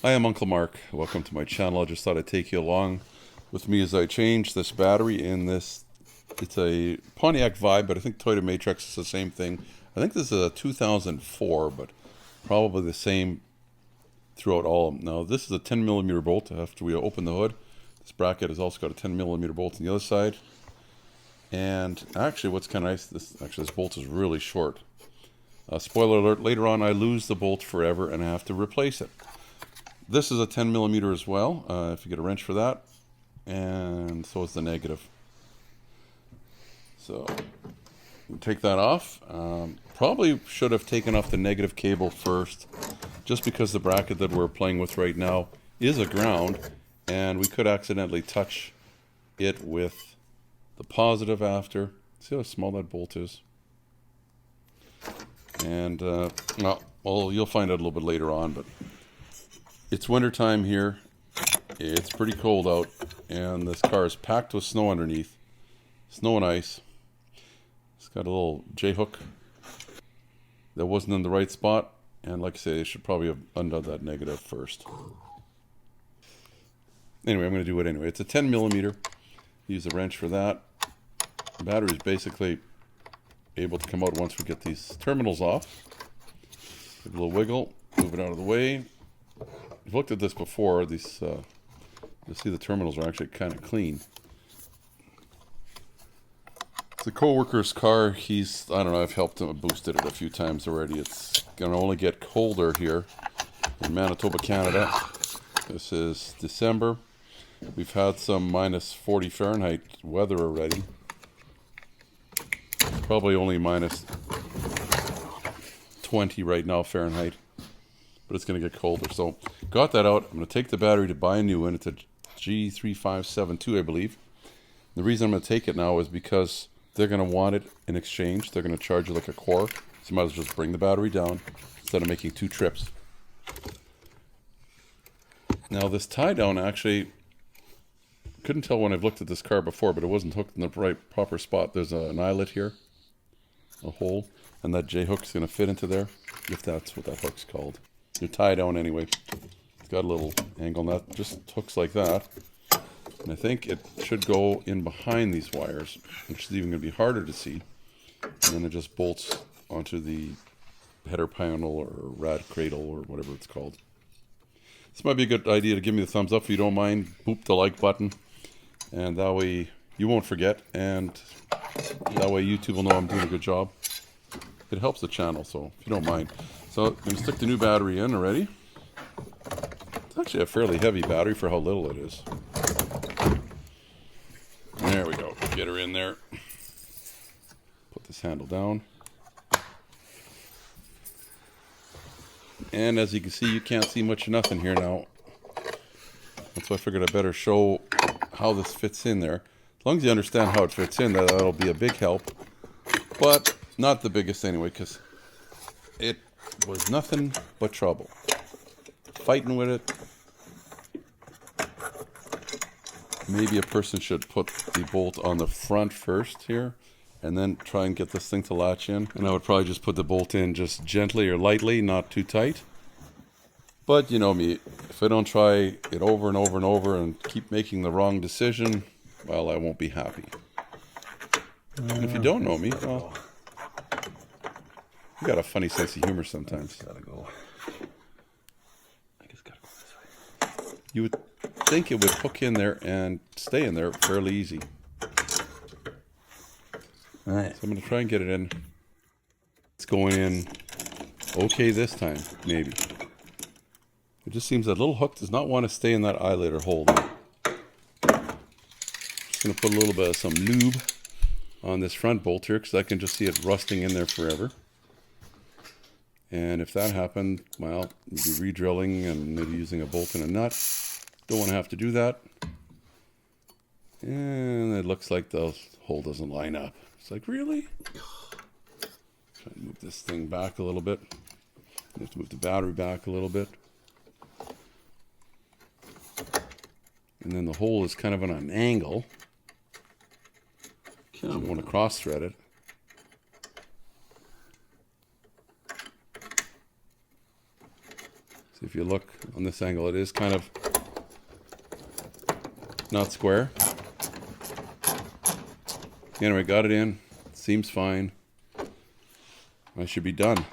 I am Uncle Mark. Welcome to my channel. I just thought I'd take you along with me as I change this battery in this. It's a Pontiac Vibe, but I think Toyota Matrix is the same thing. I think this is a 2004, but probably the same throughout all of them. Now, this is a 10 millimeter bolt. After we open the hood, this bracket has also got a 10 millimeter bolt on the other side. And actually, what's kind of nice, this bolt is really short. Spoiler alert, later on I lose the bolt forever and I have to replace it. This is a 10 millimeter as well, if you get a wrench for that. And so is the negative. So, take that off. Probably should have taken off the negative cable first, just because the bracket that we're playing with right now is a ground, and we could accidentally touch it with the positive after. See how small that bolt is? And, well, you'll find out a little bit later on, but it's winter time here. It's pretty cold out, and this car is packed with snow underneath. Snow and ice. It's got a little J-hook that wasn't in the right spot, and like I say, I should probably have undone that negative first. Anyway, I'm going to do it anyway. It's a 10 millimeter. Use a wrench for that. The battery is basically able to come out once we get these terminals off. Give it a little wiggle, move it out of the way. I've looked at this before. These, you'll see the terminals are actually kind of clean. It's a co-worker's car. I don't know, I've helped him, boosted it a few times already. It's going to only get colder here in Manitoba, Canada. This is December. We've had some minus 40 Fahrenheit weather already. Probably only minus 20 right now Fahrenheit, but it's going to get colder. So got that out. I'm going to take the battery to buy a new one. It's a G3572, I believe. The reason I'm going to take it now is because they're going to want it in exchange. They're going to charge you like a core, so you might as well just bring the battery down instead of making two trips. Now this tie down, actually couldn't tell when I've looked at this car before, but it wasn't hooked in the right proper spot. There's an eyelet here, a hole, and that J-hook's going to fit into there, if that's what that hook's called. They're tie down anyway. It's got a little angle, and that just hooks like that. And I think it should go in behind these wires, which is even going to be harder to see. And then it just bolts onto the header panel or rad cradle or whatever it's called. This might be a good idea to give me the thumbs up if you don't mind. Boop the like button, and that way you won't forget, and that way YouTube will know I'm doing a good job. It helps the channel, so if you don't mind. So I'm going to stick the new battery in already. It's actually a fairly heavy battery for how little it is. There we go. Get her in there. Put this handle down. And as you can see, you can't see much of nothing here now. That's why I figured I better show how this fits in there. As long as you understand how it fits in, that'll be a big help. But not the biggest anyway, because it was nothing but trouble. Fighting with it. Maybe a person should put the bolt on the front first here, and then try and get this thing to latch in. And I would probably just put the bolt in just gently or lightly, not too tight. But you know me, if I don't try it over and over and over and keep making the wrong decision, well, I won't be happy. And if you don't know me, well, you got a funny sense of humor sometimes. Gotta go. I just gotta go this way. You would think it would hook in there and stay in there fairly easy. All right. So I'm going to try and get it in. It's going in okay this time, maybe. It just seems that little hook does not want to stay in that eyelet or hole there. Just going to put a little bit of some lube on this front bolt here, because I can just see it rusting in there forever. And if that happened, well, we'd be re-drilling and maybe using a bolt and a nut. Don't want to have to do that. And it looks like the hole doesn't line up. It's like, really? Try and move this thing back a little bit. You have to move the battery back a little bit. And then the hole is kind of on an angle. You don't want to cross thread it. See if you look on this angle, it is kind of not square. Anyway, got it in. Seems fine. I should be done.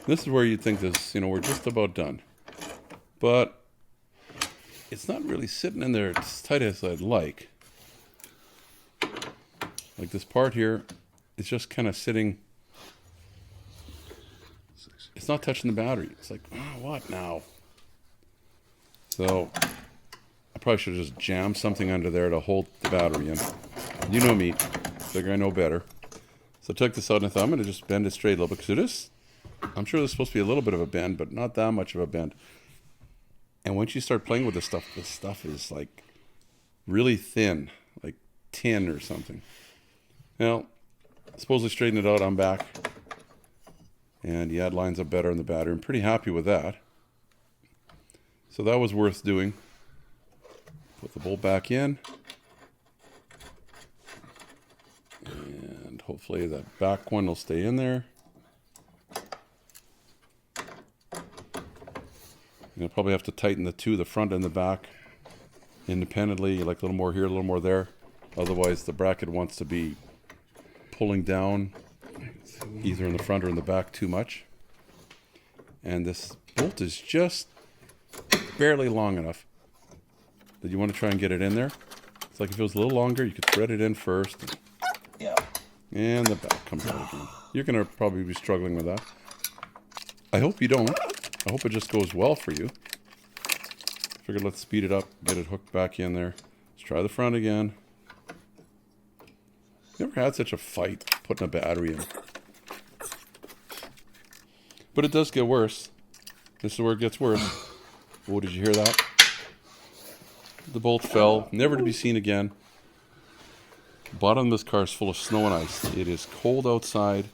This is where you'd think this, we're just about done. But it's not really sitting in there as tight as I'd like. Like this part here, it's just kind of sitting. It's not touching the battery. It's like, oh, what now? So I probably should have just jammed something under there to hold the battery in. You know me. Figure I know better. So I took this out and I thought I'm going to just bend it straight a little bit because it is. I'm sure there's supposed to be a little bit of a bend, but not that much of a bend. And once you start playing with this stuff is like really thin, like tin or something. Well, supposedly straighten it out, I'm back. And yeah, it lines up better in the battery. I'm pretty happy with that. So that was worth doing. Put the bolt back in. And hopefully that back one will stay in there. You'll probably have to tighten the two, the front and the back, independently, like a little more here, a little more there. Otherwise, the bracket wants to be pulling down either in the front or in the back too much. And this bolt is just barely long enough that you want to try and get it in there. It's like if it was a little longer, you could thread it in first. Yeah. And the back comes out again. You're going to probably be struggling with that. I hope you don't. I hope it just goes well for you. Figured let's speed it up, get it hooked back in there. Let's try the front again. Never had such a fight putting a battery in. But it does get worse. This is where it gets worse. Oh, did you hear that? The bolt fell, never to be seen again. The bottom of this car is full of snow and ice. It is cold outside.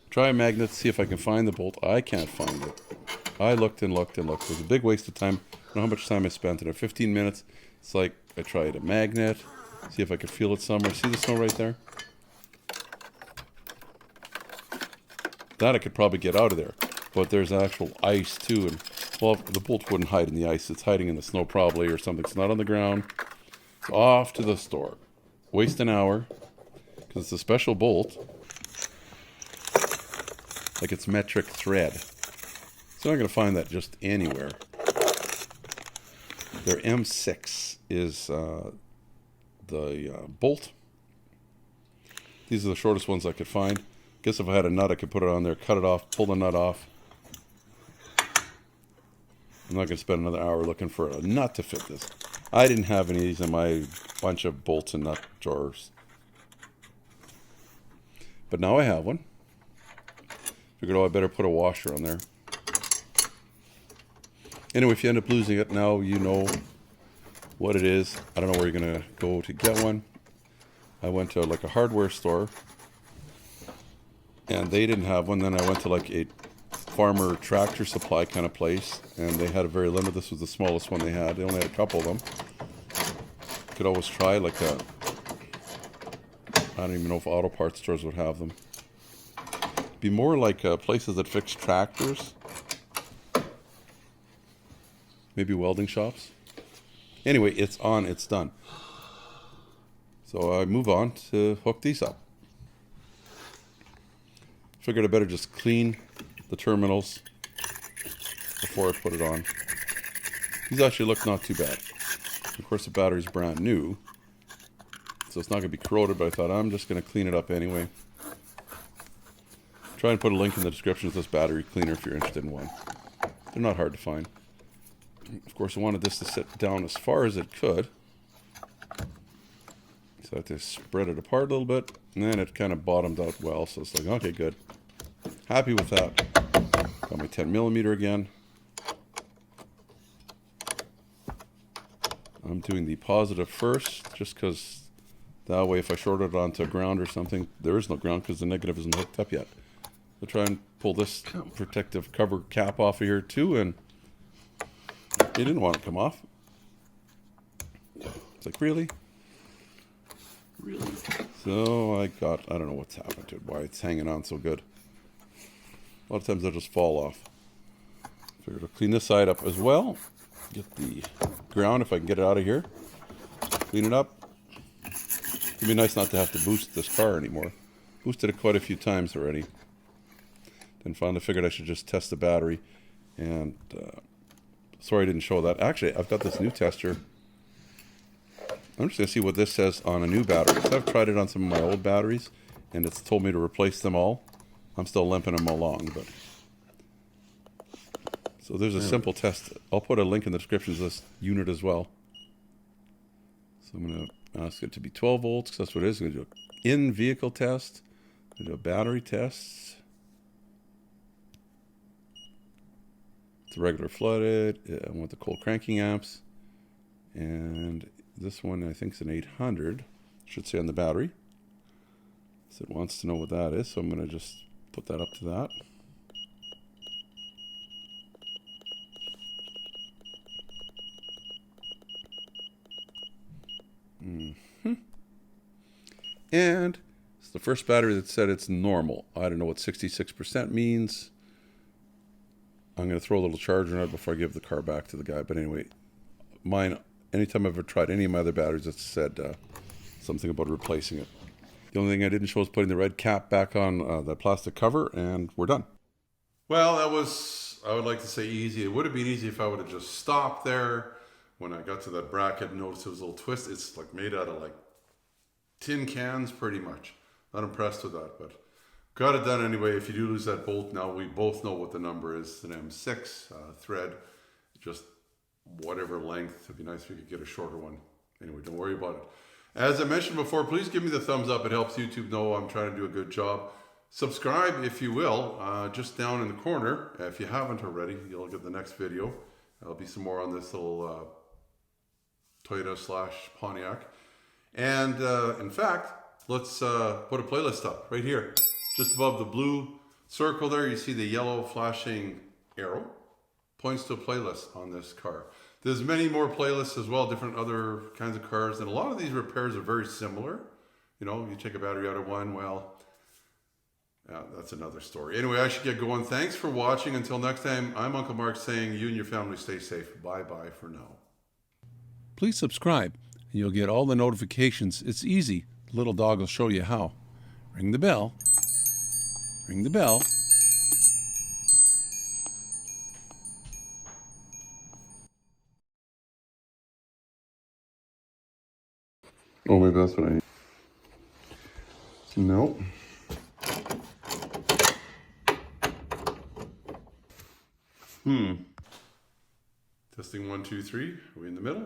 Try a magnet, see if I can find the bolt. I can't find it. I looked and looked and looked. It was a big waste of time. I don't know how much time I spent in it. 15 minutes. It's like I tried a magnet, see if I could feel it somewhere. See the snow right there? That I could probably get out of there. But there's actual ice too. And well, the bolt wouldn't hide in the ice. It's hiding in the snow probably or something. It's not on the ground. It's off to the store. Waste an hour. Because it's a special bolt. Like it's metric thread. So I'm not going to find that just anywhere. Their M6 is the bolt. These are the shortest ones I could find. Guess if I had a nut, I could put it on there, cut it off, pull the nut off. I'm not going to spend another hour looking for a nut to fit this. I didn't have any of these in my bunch of bolts and nut drawers. But now I have one. Figured, I better put a washer on there. Anyway, if you end up losing it, now you know what it is. I don't know where you're going to go to get one. I went to like a hardware store, and they didn't have one. Then I went to like a farmer tractor supply kind of place, and they had a very limited. This was the smallest one they had. They only had a couple of them. You could always try like a, I don't even know if auto parts stores would have them. Be more like places that fix tractors. Maybe welding shops. Anyway, it's on, it's done. So I move on to hook these up. Figured I better just clean the terminals before I put it on. These actually look not too bad. Of course, the battery's brand new, so it's not going to be corroded, but I thought I'm just going to clean it up anyway. Try and put a link in the description of this battery cleaner if you're interested in one. They're not hard to find. Of course, I wanted this to sit down as far as it could. So I had to spread it apart a little bit, and then it kind of bottomed out well, so it's like, okay, good. Happy with that. Got my 10mm again. I'm doing the positive first, just because that way if I short it onto ground or something, there is no ground because the negative isn't hooked up yet. I'll try and pull this protective cover cap off of here too, and it didn't want to come off. It's like, really? Really? So I don't know what's happened to it, why it's hanging on so good. A lot of times they'll just fall off. Figured I'll clean this side up as well. Get the ground if I can get it out of here. Clean it up. It'd be nice not to have to boost this car anymore. Boosted it quite a few times already. Then finally figured I should just test the battery. And sorry I didn't show that. Actually, I've got this new tester. I'm just going to see what this says on a new battery. So I've tried it on some of my old batteries, and it's told me to replace them all. I'm still limping them along, but... So there's a simple test. I'll put a link in the description to this unit as well. So I'm going to ask it to be 12 volts, because that's what it is. I'm going to do an in-vehicle test. I'm going to do a battery test. It's regular flooded. I want the cold cranking amps. And this one I think is an 800. Should say on the battery. So it wants to know what that is. So I'm going to just put that up to that. And it's the first battery that said it's normal. I don't know what 66% means. I'm going to throw a little charger in it before I give the car back to the guy. But anyway, mine, anytime I've ever tried any of my other batteries, it's said something about replacing it. The only thing I didn't show is putting the red cap back on the plastic cover, and we're done. Well, that was, I would like to say easy. It would have been easy if I would have just stopped there. When I got to that bracket, noticed it was a little twist. It's like made out of like tin cans pretty much. Not impressed with that, but got it done anyway. If you do lose that bolt, now we both know what the number is. It's an M6 thread, just whatever length. It'd be nice if we could get a shorter one. Anyway, don't worry about it. As I mentioned before, please give me the thumbs up. It helps YouTube know I'm trying to do a good job. Subscribe if you will, just down in the corner. If you haven't already, you'll get the next video. There'll be some more on this little Toyota / Pontiac. And in fact, let's put a playlist up right here. Just above the blue circle there, you see the yellow flashing arrow. Points to a playlist on this car. There's many more playlists as well, different other kinds of cars. And a lot of these repairs are very similar. You know, you take a battery out of one, well, that's another story. Anyway, I should get going. Thanks for watching. Until next time, I'm Uncle Mark saying you and your family stay safe. Bye-bye for now. Please subscribe, and you'll get all the notifications. It's easy. The little dog will show you how. Ring the bell. Ring the bell. Oh, maybe that's what I need. No. Testing 1, 2, 3. Are we in the middle?